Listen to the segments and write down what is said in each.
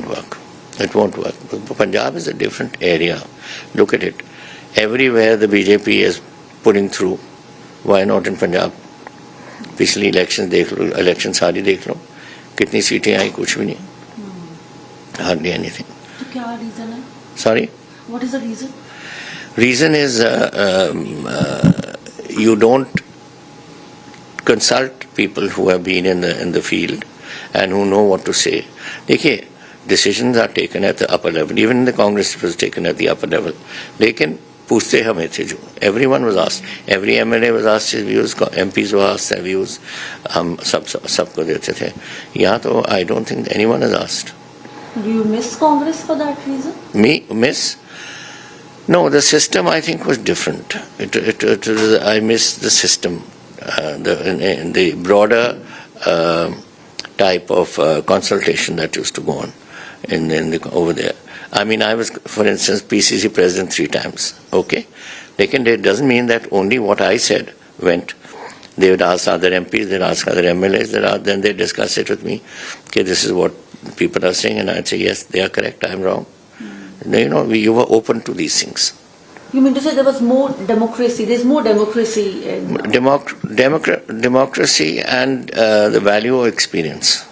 won't work. It won't work. Punjab is a different area. Look at it. Everywhere the BJP is putting through. Why not in Punjab? पिछली election देख लो, election सारी देख लो, कितनी सीटें आई, कुछ भी नहीं, hardly anything. तो क्या रीजन है? Sorry? What is the reason? Reason is you don't consult people who have been in the field and who know what to say. देखिए, decisions are taken at the upper level. Even in the Congress it was taken at the upper level. लेकिन पूछते हमें थे जो. Everyone was asked. Every MLA was asked his views. MPs were asked their views. हम सबको देते थे. यहाँ तो I don't think anyone has asked. Do you miss Congress for that reason? Me miss? No, the system I think was different. I miss the system, the broader type of consultation that used to go on over there. I mean, I was, for instance, PCC president 3 times. Okay, लेकिन it doesn't mean that only what I said went. They would ask other MPs, they'd ask other MLAs, then they discuss it with me. Okay, this is what people are saying, and I'd say yes, they are correct, I'm wrong. You know, you were open to these things. You mean to say there was more democracy? There's more democracy. Democracy and the value of experience.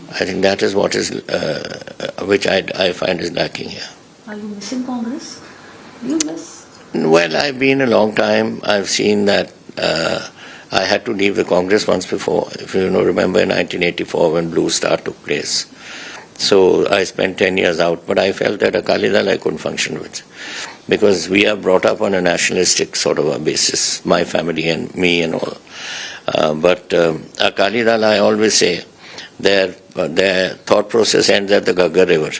I think that is what is, which I find is lacking here. Are you missing Congress? Do you miss? Well, I've been a long time. I've seen that I had to leave the Congress once before. If you remember in 1984 when Blue Star took place. So I spent 10 years out, but I felt that Akali Dal I couldn't function with, because we are brought up on a nationalistic sort of a basis, my family and me and all. But Akali Dal, I always say, their thought process ends at the Ghaggar River,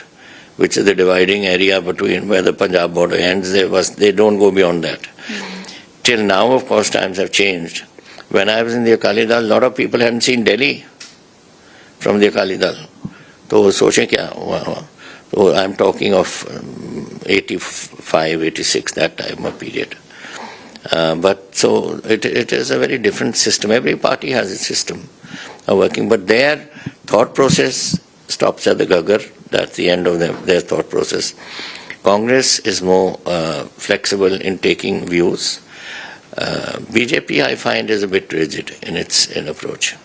which is the dividing area between where the Punjab border ends. They don't go beyond that. Till now, of course, times have changed. When I was in the Akali Dal, a lot of people hadn't seen Delhi from the Akali Dal. तो सोचें क्या हुआ. So I'm talking of 85, 86, that time of period. But so it is a very different system. Every party has its system of working, but their thought process stops at the Ghaggar. That's the end of their thought process. Congress is more flexible in taking views. BJP, I find, is a bit rigid in its approach.